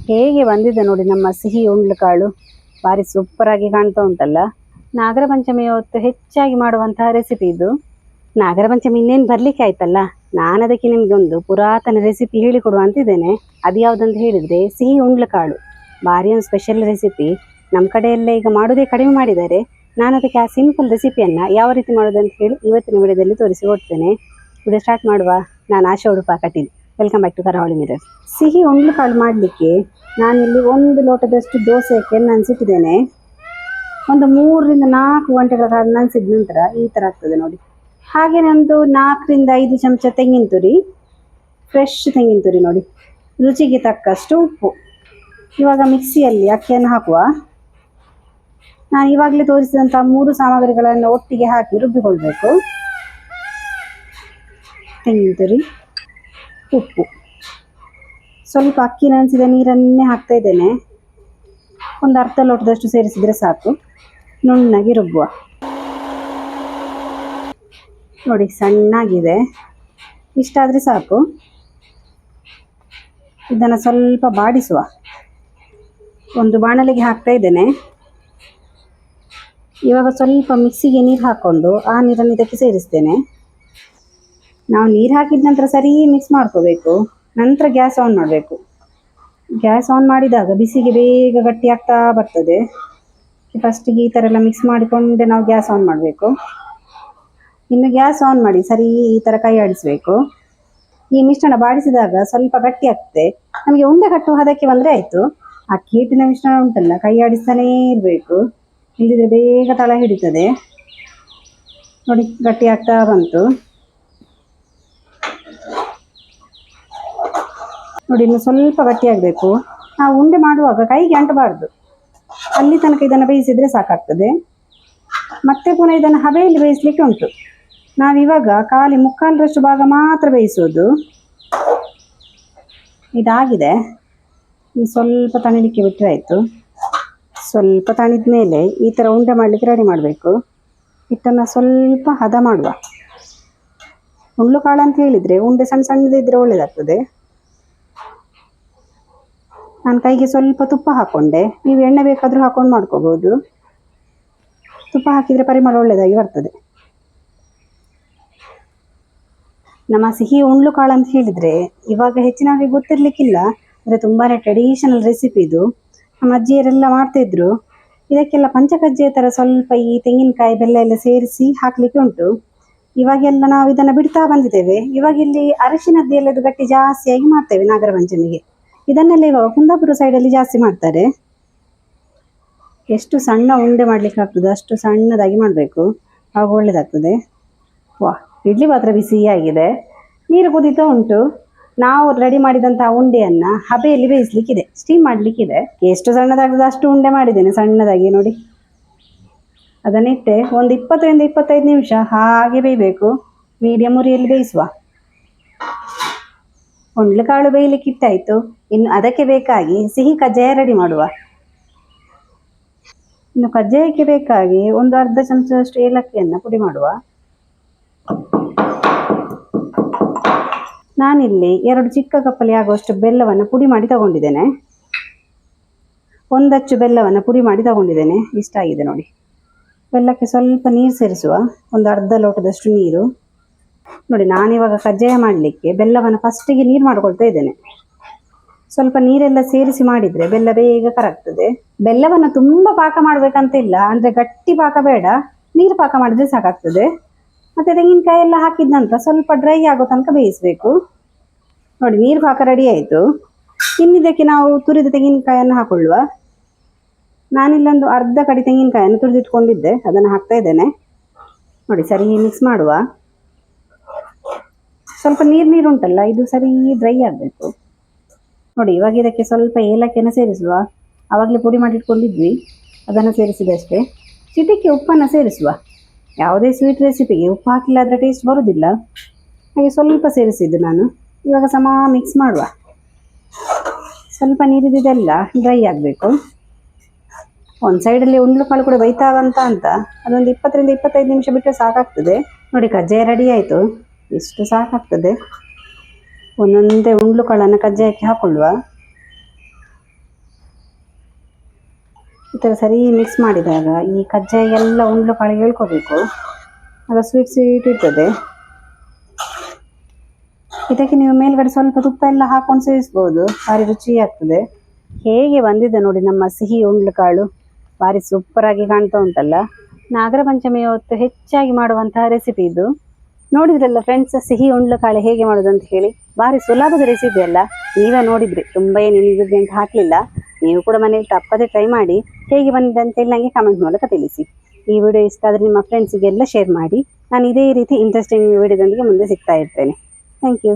ಹೇಗೆ ಬಂದಿದೆ ನೋಡಿ ನಮ್ಮ ಸಿಹಿ ಉಂಡ್ಲು ಕಾಳು. ಭಾರಿ ಸೂಪರ್ ಆಗಿ ಕಾಣ್ತಾ ಉಂಟಲ್ಲ. ನಾಗರ ಪಂಚಮಿ ಹೊತ್ತು ಹೆಚ್ಚಾಗಿ ಮಾಡುವಂತಹ ರೆಸಿಪಿ ಇದು. ನಾಗರ ಪಂಚಮಿ ಇನ್ನೇನು ಬರ್ಲಿಕ್ಕೆ ಆಯ್ತಲ್ಲ, ನಾನು ಅದಕ್ಕೆ ನಿಮ್ಗೆ ಒಂದು ಪುರಾತನ ರೆಸಿಪಿ ಹೇಳಿಕೊಡುವ ಅಂತಿದ್ದೇನೆ. ಅದು ಯಾವುದಂತ ಹೇಳಿದ್ರೆ ಸಿಹಿ ಉಂಡ್ಲು ಕಾಳು. ಭಾರಿ ಒಂದು ಸ್ಪೆಷಲ್ ರೆಸಿಪಿ. ನಮ್ಮ ಕಡೆ ಎಲ್ಲ ಈಗ ಮಾಡೋದೇ ಕಡಿಮೆ ಮಾಡಿದ್ದಾರೆ. ನಾನು ಅದಕ್ಕೆ ಆ ಸಿಂಪಲ್ ರೆಸಿಪಿಯನ್ನ ಯಾವ ರೀತಿ ಮಾಡೋದಂತ ಹೇಳಿ ಇವತ್ತಿನ ವಿಡಿಯೋದಲ್ಲಿ ತೋರಿಸಿಕೊಡ್ತೇನೆ. ವಿಡಿಯೋ ಸ್ಟಾರ್ಟ್ ಮಾಡುವ. ನಾನು Asha Udupa Kateel. Welcome back to Karavali Mirror. ಸಿಹಿ ಉಂಡ್ಲು ಕಾಳು ಮಾಡಲಿಕ್ಕೆ ನಾನಿಲ್ಲಿ 1 ಲೋಟದಷ್ಟು ದೋಸೆ ಅಕ್ಕಿ ನೆನೆಸಿಟ್ಟಿದ್ದೇನೆ. ಒಂದು 3 ರಿಂದ 4 ಗಂಟೆಗಳ ಕಾಲ ನೆನೆಸಿದ ನಂತರ ಈ ಥರ ಆಗ್ತದೆ ನೋಡಿ. ಹಾಗೆಯೇ ಒಂದು 4 ರಿಂದ 5 ಚಮಚ ತೆಂಗಿನ ತುರಿ, ಫ್ರೆಶ್ ತೆಂಗಿನ ತುರಿ ನೋಡಿ. ರುಚಿಗೆ ತಕ್ಕಷ್ಟು ಉಪ್ಪು. ಇವಾಗ ಮಿಕ್ಸಿಯಲ್ಲಿ ಅಕ್ಕಿಯನ್ನು ಹಾಕುವ. ನಾನು ಇವಾಗಲೇ ತೋರಿಸಿದಂಥ 3 ಸಾಮಗ್ರಿಗಳನ್ನು ಒಟ್ಟಿಗೆ ಹಾಕಿ ರುಬ್ಬಿಕೊಳ್ಬೇಕು. ತೆಂಗಿನ ತುರಿ, ಉಪ್ಪು, ಸ್ವಲ್ಪ ಅಕ್ಕಿ ನೆನೆಸಿದ ನೀರನ್ನೇ ಹಾಕ್ತಾ ಇದ್ದೇನೆ. ಒಂದು ಅರ್ಧ ಲೋಟದಷ್ಟು ಸೇರಿಸಿದರೆ ಸಾಕು. ನುಣ್ಣಗೆ ರುಬ್ಬುವ. ನೋಡಿ ಸಣ್ಣಾಗಿದೆ, ಇಷ್ಟಾದರೆ ಸಾಕು. ಇದನ್ನು ಸ್ವಲ್ಪ ಬಾಡಿಸುವ. ಒಂದು ಬಾಣಲೆಗೆ ಹಾಕ್ತಾ ಇದ್ದೇನೆ. ಇವಾಗ ಸ್ವಲ್ಪ ಮಿಕ್ಸಿಗೆ ನೀರು ಹಾಕ್ಕೊಂಡು ಆ ನೀರನ್ನು ಇದಕ್ಕೆ ಸೇರಿಸ್ತೇನೆ. ನಾವು ನೀರು ಹಾಕಿದ ನಂತರ ಸರಿ ಮಿಕ್ಸ್ ಮಾಡ್ಕೋಬೇಕು. ನಂತರ ಗ್ಯಾಸ್ ಆನ್ ಮಾಡಬೇಕು. ಗ್ಯಾಸ್ ಆನ್ ಮಾಡಿದಾಗ ಬಿಸಿಗೆ ಬೇಗ ಗಟ್ಟಿ ಆಗ್ತಾ ಬರ್ತದೆ. ಫಸ್ಟಿಗೆ ಈ ಥರ ಎಲ್ಲ ಮಿಕ್ಸ್ ಮಾಡಿಕೊಂಡೆ ನಾವು ಗ್ಯಾಸ್ ಆನ್ ಮಾಡಬೇಕು. ಇನ್ನು ಗ್ಯಾಸ್ ಆನ್ ಮಾಡಿ ಸರಿ ಈ ಥರ ಕೈ ಆಡಿಸಬೇಕು. ಈ ಮಿಶ್ರಣ ಬಾಡಿಸಿದಾಗ ಸ್ವಲ್ಪ ಗಟ್ಟಿ ಆಗ್ತದೆ. ನಮಗೆ ಉಂಡೆ ಕಟ್ಟುವ ಹದಕ್ಕೆ ಬಂದರೆ ಆಯಿತು. ಅಕ್ಕಿ ಹಿಟ್ಟಿನ ಮಿಶ್ರಣ ಉಂಟಲ್ಲ, ಕೈ ಆಡಿಸ್ತಾನೇ ಇರಬೇಕು, ಇಲ್ಲದಿದ್ರೆ ಬೇಗ ತಳ ಹಿಡಿತದೆ. ನೋಡಿ ಗಟ್ಟಿ ಆಗ್ತಾ ಬಂತು. ನೋಡಿ ಇನ್ನು ಸ್ವಲ್ಪ ಗಟ್ಟಿ ಆಗಬೇಕು. ನಾವು ಉಂಡೆ ಮಾಡುವಾಗ ಕೈಗೆ ಅಂಟಬಾರ್ದು. ಅಲ್ಲಿ ತನಕ ಇದನ್ನು ಬೇಯಿಸಿದರೆ ಸಾಕಾಗ್ತದೆ. ಮತ್ತೆ ಪುನಃ ಇದನ್ನು ಹಬೆಯಲ್ಲಿ ಬೇಯಿಸಲಿಕ್ಕೆ ಉಂಟು. ನಾವಿವಾಗ ಖಾಲಿ 3/4 ಭಾಗ ಮಾತ್ರ ಬೇಯಿಸೋದು. ಇದಾಗಿದೆ. ಇನ್ನು ಸ್ವಲ್ಪ ತಣಿಲಿಕ್ಕೆ ಬಿಟ್ಟರೆ ಆಯಿತು. ಸ್ವಲ್ಪ ತಣಿದ ಮೇಲೆ ಈ ಥರ ಉಂಡೆ ಮಾಡಲಿಕ್ಕೆ ರೆಡಿ ಮಾಡಬೇಕು. ಹಿಟ್ಟನ್ನು ಸ್ವಲ್ಪ ಹದ ಮಾಡುವ. ಉಂಡ್ಲು ಕಾಳು ಅಂತ ಹೇಳಿದರೆ ಉಂಡೆ ಸಣ್ಣ ಸಣ್ಣದಿದ್ದರೆ ಒಳ್ಳೆಯದಾಗ್ತದೆ. ನಾನು ಕೈಗೆ ಸ್ವಲ್ಪ ತುಪ್ಪ ಹಾಕ್ಕೊಂಡೆ. ನೀವು ಎಣ್ಣೆ ಬೇಕಾದರೂ ಹಾಕ್ಕೊಂಡು ಮಾಡ್ಕೋಬೋದು. ತುಪ್ಪ ಹಾಕಿದರೆ ಪರಿಮಳ ಒಳ್ಳೆಯದಾಗಿ ಬರ್ತದೆ. ನಮ್ಮ ಸಿಹಿ ಉಂಡ್ಲು ಕಾಳು ಅಂತ ಹೇಳಿದರೆ ಇವಾಗ ಹೆಚ್ಚಿನವರಿಗೆ ಗೊತ್ತಿರಲಿಕ್ಕಿಲ್ಲ. ಅಂದರೆ ತುಂಬಾ ಟ್ರೆಡಿಷನಲ್ ರೆಸಿಪಿ ಇದು. ನಮ್ಮ ಅಜ್ಜಿಯರೆಲ್ಲ ಮಾಡ್ತಾಯಿದ್ರು. ಇದಕ್ಕೆಲ್ಲ ಪಂಚಕಜ್ಜಿಯ ಥರ ಸ್ವಲ್ಪ ಈ ತೆಂಗಿನಕಾಯಿ ಬೆಲ್ಲ ಎಲ್ಲ ಸೇರಿಸಿ ಹಾಕಲಿಕ್ಕೆ ಉಂಟು. ಇವಾಗೆಲ್ಲ ನಾವು ಇದನ್ನು ಬಿಡ್ತಾ ಬಂದಿದ್ದೇವೆ. ಇವಾಗ ಇಲ್ಲಿ ಅರಿಶಿನದ್ದು ಎಲ್ಲದು ಗಟ್ಟಿ ಜಾಸ್ತಿಯಾಗಿ ಮಾಡ್ತೇವೆ ನಾಗರ ಪಂಚಮಿಗೆ. ಇದನ್ನೆಲ್ಲ ಇವಾಗ ಕುಂದಾಪುರ ಸೈಡಲ್ಲಿ ಜಾಸ್ತಿ ಮಾಡ್ತಾರೆ. ಎಷ್ಟು ಸಣ್ಣ ಉಂಡೆ ಮಾಡಲಿಕ್ಕೆ ಆಗ್ತದೆ ಅಷ್ಟು ಸಣ್ಣದಾಗಿ ಮಾಡಬೇಕು, ಆಗ ಒಳ್ಳೆಯದಾಗ್ತದೆ. ಇಡ್ಲಿ ಪಾತ್ರೆ ಬಿಸಿಯಾಗಿದೆ, ನೀರು ಕುದೀತಾ ಉಂಟು. ನಾವು ರೆಡಿ ಮಾಡಿದಂಥ ಉಂಡೆಯನ್ನು ಹಬೆಯಲ್ಲಿ ಬೇಯಿಸ್ಲಿಕ್ಕಿದೆ, ಸ್ಟೀಮ್ ಮಾಡಲಿಕ್ಕಿದೆ. ಎಷ್ಟು ಸಣ್ಣದಾಗ್ತದೆ ಅಷ್ಟು ಉಂಡೆ ಮಾಡಿದ್ದೇನೆ ಸಣ್ಣದಾಗಿ ನೋಡಿ. ಅದನ್ನಿಟ್ಟೆ ಒಂದು 20 ರಿಂದ 25 ನಿಮಿಷ ಹಾಗೆ ಬೇಯಬೇಕು. ಮೀಡಿಯಮ್ ಉರಿಯಲ್ಲಿ ಬೇಯಿಸುವ. ಉಂಡ್ಲು ಕಾಳು ಬೇಯಲಿಕ್ಕೆ ಇಟ್ಟಾಯಿತು. ಇನ್ನು ಅದಕ್ಕೆ ಬೇಕಾಗಿ ಸಿಹಿ ಕಜ್ಜಾಯ ರೆಡಿ ಮಾಡುವ. ಇನ್ನು ಕಜ್ಜಾಯಕ್ಕೆ ಬೇಕಾಗಿ ಒಂದು ಅರ್ಧ ಚಮಚದಷ್ಟು ಏಲಕ್ಕಿಯನ್ನು ಪುಡಿ ಮಾಡುವ. ನಾನಿಲ್ಲಿ 2 ಚಿಕ್ಕ ಕಪ್ಪಲಿ ಆಗುವಷ್ಟು ಬೆಲ್ಲವನ್ನು ಪುಡಿ ಮಾಡಿ ತಗೊಂಡಿದ್ದೇನೆ. 1 ಅಚ್ಚು ಬೆಲ್ಲವನ್ನು ಪುಡಿ ಮಾಡಿ ತಗೊಂಡಿದ್ದೇನೆ. ಇಷ್ಟ ಆಗಿದೆ ನೋಡಿ. ಬೆಲ್ಲಕ್ಕೆ ಸ್ವಲ್ಪ ನೀರು ಸೇರಿಸುವ. ಒಂದು ಅರ್ಧ ಲೋಟದಷ್ಟು ನೀರು. ನೋಡಿ ನಾನಿವಾಗ ಕಜ್ಜಾಯ ಮಾಡಲಿಕ್ಕೆ ಬೆಲ್ಲವನ್ನು ಫಸ್ಟಿಗೆ ನೀರು ಮಾಡ್ಕೊಳ್ತಾ ಇದ್ದೇನೆ. ಸ್ವಲ್ಪ ನೀರೆಲ್ಲ ಸೇರಿಸಿ ಮಾಡಿದರೆ ಬೆಲ್ಲ ಬೇಗ ಕರಗ್ತದೆ. ಬೆಲ್ಲವನ್ನು ತುಂಬ ಪಾಕ ಮಾಡಬೇಕಂತ ಇಲ್ಲ, ಅಂದರೆ ಗಟ್ಟಿ ಪಾಕ ಬೇಡ, ನೀರು ಪಾಕ ಮಾಡಿದರೆ ಸಾಕಾಗ್ತದೆ. ಮತ್ತು ತೆಂಗಿನಕಾಯಿ ಎಲ್ಲ ಹಾಕಿದ ನಂತರ ಸ್ವಲ್ಪ ಡ್ರೈ ಆಗೋ ತನಕ ಬೇಯಿಸಬೇಕು. ನೋಡಿ ನೀರು ಪಾಕ ರೆಡಿ ಆಯಿತು. ಇನ್ನಿದಕ್ಕೆ ನಾವು ತುರಿದ ತೆಂಗಿನಕಾಯನ್ನು ಹಾಕೊಳ್ಳುವ. ನಾನಿಲ್ಲೊಂದು ಅರ್ಧ ಕಡಿ ತೆಂಗಿನಕಾಯನ್ನು ತುರಿದಿಟ್ಕೊಂಡಿದ್ದೆ, ಅದನ್ನು ಹಾಕ್ತಾ ಇದ್ದೇನೆ. ನೋಡಿ ಸರಿ ಮಿಕ್ಸ್ ಮಾಡುವ. ಸ್ವಲ್ಪ ನೀರು ಉಂಟಲ್ಲ, ಇದು ಸರಿ ಡ್ರೈ ಆಗಬೇಕು. ನೋಡಿ ಇವಾಗ ಇದಕ್ಕೆ ಸ್ವಲ್ಪ ಏಲಕ್ಕಿಯನ್ನು ಸೇರಿಸುವ. ಆವಾಗಲೇ ಪುಡಿ ಮಾಡಿಟ್ಕೊಂಡಿದ್ವಿ, ಅದನ್ನು ಸೇರಿಸಿದಷ್ಟೇ. ಚಿಟಿಕೆ ಉಪ್ಪನ್ನು ಸೇರಿಸುವ. ಯಾವುದೇ ಸ್ವೀಟ್ ರೆಸಿಪಿಗೆ ಉಪ್ಪು ಹಾಕಿಲ್ಲ ಆದರೆ ಟೇಸ್ಟ್ ಬರೋದಿಲ್ಲ, ಹಾಗೆ ಸ್ವಲ್ಪ ಸೇರಿಸಿದ್ದು ನಾನು. ಇವಾಗ ಸಮ ಮಿಕ್ಸ್ ಮಾಡುವ. ಸ್ವಲ್ಪ ನೀರಿದ್ದೆಲ್ಲ ಡ್ರೈ ಆಗಬೇಕು. ಒಂದು ಸೈಡಲ್ಲಿ ಉಂಡ್ಲು ಕಾಳು ಕೂಡ ಬೈತಾವಂತ ಅಂತ ಅದೊಂದು 20 ರಿಂದ 25 ನಿಮಿಷ ಬಿಟ್ಟರೆ ಸಾಕಾಗ್ತದೆ. ನೋಡಿ ಕಜ್ಜಾಯ ರೆಡಿ ಆಯಿತು. ಇಷ್ಟು ಸಾಕಾಗ್ತದೆ. ಒಂದೊಂದೇ ಉಂಡ್ಲು ಕಾಳನ್ನು ಕಜ್ಜಾಯಕ್ಕೆ ಹಾಕೊಳ್ಳುವ. ಈ ಥರ ಸರಿ ಮಿಕ್ಸ್ ಮಾಡಿದಾಗ ಈ ಕಜ್ಜಾಯ ಎಲ್ಲ ಉಂಡ್ಲು ಕಾಳಿಗೆ ಹೇಳ್ಕೋಬೇಕು, ಆಗ ಸ್ವೀಟ್ ಸ್ವೀಟ್ ಇರ್ತದೆ. ಇದಕ್ಕೆ ನೀವು ಮೇಲ್ಗಡೆ ಸ್ವಲ್ಪ ತುಪ್ಪ ಎಲ್ಲ ಹಾಕೊಂಡು ಸೇವಿಸ್ಬೋದು, ಭಾರಿ ರುಚಿ ಆಗ್ತದೆ. ಹೇಗೆ ಬಂದಿದೆ ನೋಡಿ ನಮ್ಮ ಸಿಹಿ ಉಂಡ್ಲು ಕಾಳು, ಭಾರಿ ಸೂಪರಾಗಿ ಕಾಣ್ತಾ ಉಂಟಲ್ಲ. ನಾಗರ ಪಂಚಮಿಯ ಹೊತ್ತು ಹೆಚ್ಚಾಗಿ ಮಾಡುವಂತಹ ರೆಸಿಪಿ ಇದು. ನೋಡಿದ್ರಲ್ಲ ಫ್ರೆಂಡ್ಸ್, ಸಿಹಿ ಉಂಡ್ಲು ಕಾಳು ಹೇಗೆ ಮಾಡೋದು ಅಂತ ಹೇಳಿ. ಭಾರಿ ಸುಲಭದ ರೆಸಿಪಿ ಅಲ್ಲ, ನೀವೇ ನೋಡಿದ್ರಿ, ತುಂಬ ಏನು ಇಂಗ್ರೀಡಿಯೆಂಟ್ ಹಾಕಲಿಲ್ಲ. ನೀವು ಕೂಡ ಮನೇಲಿ ತಪ್ಪದೆ ಟ್ರೈ ಮಾಡಿ, ಹೇಗೆ ಬಂದಿದೆ ಅಂತೇಳಿ ನನಗೆ ಕಮೆಂಟ್ ಮೂಲಕ ತಿಳಿಸಿ. ಈ ವಿಡಿಯೋ ಇಷ್ಟ ಆದರೆ ನಿಮ್ಮ ಫ್ರೆಂಡ್ಸಿಗೆಲ್ಲ ಶೇರ್ ಮಾಡಿ. ನಾನು ಇದೇ ರೀತಿ ಇಂಟ್ರೆಸ್ಟಿಂಗ್ ವಿಡಿಯೋದೊಂದಿಗೆ ಮುಂದೆ ಸಿಗ್ತಾ ಇರ್ತೇನೆ. Thank you.